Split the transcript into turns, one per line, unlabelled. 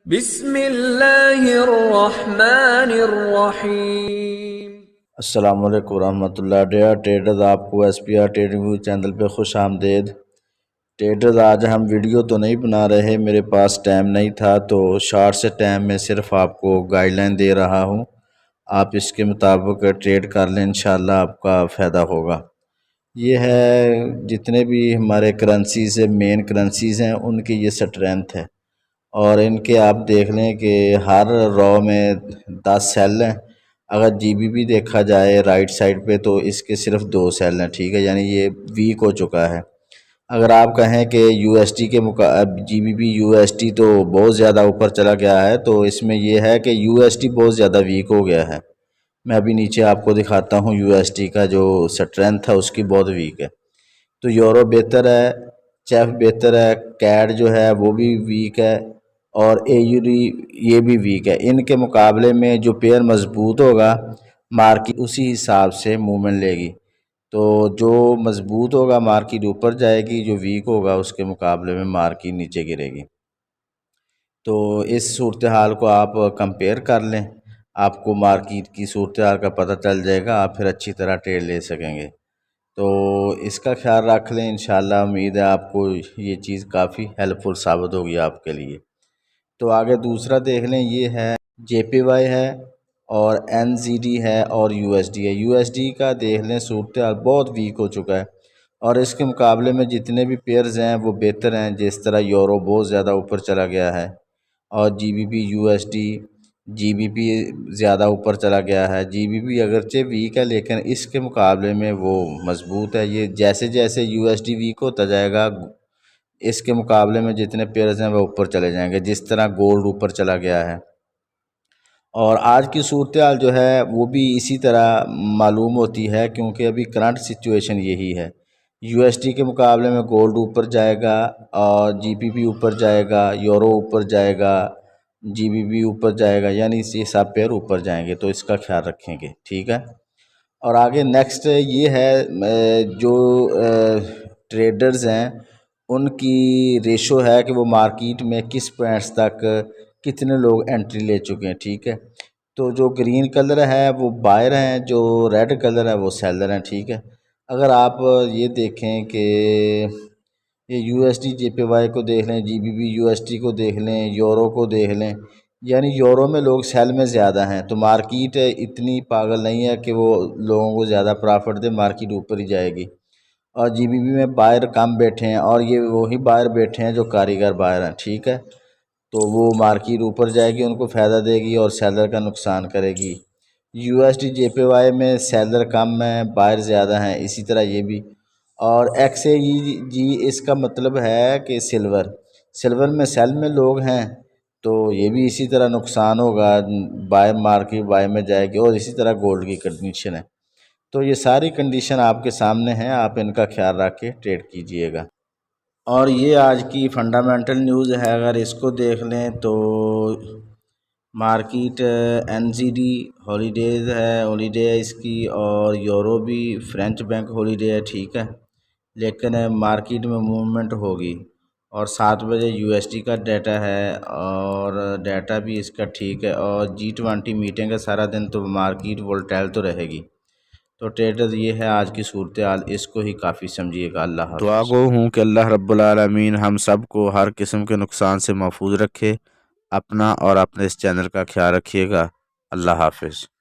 बिस्मिल्लाहिर्रहमानिर्रहीम।
अस्सलाम वालेकुम रहमतुल्लाह। डेयर ट्रेडर्स, आपको SPR ट्रेडिंग व्यू चैनल पे खुश आमदेद। ट्रेडर्स, आज हम वीडियो तो नहीं बना रहे, मेरे पास टाइम नहीं था, तो शॉर्ट से टाइम में सिर्फ आपको गाइडलाइन दे रहा हूँ। आप इसके मुताबिक ट्रेड कर लें, इंशाल्लाह आपका फ़ायदा होगा। ये है जितने भी हमारे करेंसीज़ है, मेन करेंसीज़ हैं, उनकी ये स्ट्रेंथ है। और इनके आप देख लें कि हर रॉ में 10 सेल हैं। अगर GBP देखा जाए राइट साइड पे तो इसके सिर्फ 2 सेल हैं, ठीक है, यानी ये वीक हो चुका है। अगर आप कहें कि USD के GBP USD तो बहुत ज़्यादा ऊपर चला गया है, तो इसमें यह है कि USD बहुत ज़्यादा वीक हो गया है। मैं अभी नीचे आपको दिखाता हूँ, USD का जो स्ट्रेंथ है उसकी बहुत वीक है। तो यूरो बेहतर है, चेफ बेहतर है, कैड जो है वो भी वीक है, और AUD ये भी वीक है। इनके मुकाबले में जो पेयर मजबूत होगा, मार्केट उसी हिसाब से मूवमेंट लेगी। तो जो मजबूत होगा मार्केट ऊपर जाएगी, जो वीक होगा उसके मुकाबले में मार्केट नीचे गिरेगी। तो इस सूरत हाल को आप कंपेयर कर लें, आपको मार्केट की सूरत हाल का पता चल जाएगा, आप फिर अच्छी तरह ट्रेड ले सकेंगे। तो इसका ख्याल रख लें, इंशाल्लाह उम्मीद है आपको ये चीज़ काफ़ी हेल्पफुल साबित होगी आपके लिए। तो आगे दूसरा देख लें, ये है JPY है, और NZD है, और USD है। USD का देख लें, सूरत हाल बहुत वीक हो चुका है, और इसके मुकाबले में जितने भी पेयर्स हैं वो बेहतर हैं। जिस तरह यूरो बहुत ज़्यादा ऊपर चला गया है, और GBP USD GBP ज़्यादा ऊपर चला गया है। GBP अगरचे वीक है, लेकिन इसके मुकाबले में वो मज़बूत है। ये जैसे जैसे USD वीक होता जाएगा, इसके मुकाबले में जितने पेयर्स हैं वो ऊपर चले जाएंगे, जिस तरह गोल्ड ऊपर चला गया है। और आज की सूरत हाल जो है वो भी इसी तरह मालूम होती है, क्योंकि अभी करंट सिचुएशन यही है। USD के मुकाबले में गोल्ड ऊपर जाएगा, और GBP ऊपर जाएगा, यूरो ऊपर जाएगा, GBP ऊपर जाएगा, यानी ये सब पेयर ऊपर जाएंगे। तो इसका ख्याल रखेंगे, ठीक है। और आगे नेक्स्ट ये है, जो ट्रेडर्स हैं उनकी रेशो है कि वो मार्केट में किस पॉइंट्स तक कितने लोग एंट्री ले चुके हैं, ठीक है। तो जो ग्रीन कलर है वो बायर हैं, जो रेड कलर है वो सेलर हैं, ठीक है। अगर आप ये देखें कि ये USD JPY को देख लें, GBP USD को देख लें, यूरो को देख लें, यानी यूरो में लोग सेल में ज़्यादा हैं। तो मार्केट इतनी पागल नहीं है कि वो लोगों को ज़्यादा प्रॉफिट दे, मार्केट ऊपर ही जाएगी। और GBP में बायर कम बैठे हैं, और ये वही बायर बैठे हैं जो कारीगर बायर हैं, ठीक है। तो वो मार्केट ऊपर जाएगी, उनको फ़ायदा देगी, और सेलर का नुकसान करेगी। USD JPY में सेलर कम है, बायर ज़्यादा हैं, इसी तरह ये भी। और XAUG इसका मतलब है कि सिल्वर में सेल में लोग हैं, तो ये भी इसी तरह नुकसान होगा, बाय मार्केट बाय में जाएगी। और इसी तरह गोल्ड की कंडीशन है। तो ये सारी कंडीशन आपके सामने हैं, आप इनका ख्याल रख के ट्रेड कीजिएगा। और ये आज की फंडामेंटल न्यूज़ है, अगर इसको देख लें तो मार्केट NZD हॉलीडेज़ है, हॉलीडे है इसकी, और यूरो भी फ्रेंच बैंक हॉलीडे है, ठीक है। लेकिन मार्केट में मूवमेंट होगी। और 7 बजे USD का डाटा है, और डाटा भी इसका ठीक है। और G20 मीटिंग है सारा दिन, तो मार्केट वोलेटाइल तो रहेगी। तो ट्रेडर्स, ये है आज की सूरत हाल, इसको ही काफ़ी समझिएगा। अल्लाह हाफ़िज़। दुआ गो हूँ कि अल्लाह रब्बुल आलमीन हम सब को हर किस्म के नुकसान से महफूज रखे। अपना और अपने इस चैनल का ख्याल रखिएगा। अल्लाह हाफ़िज़।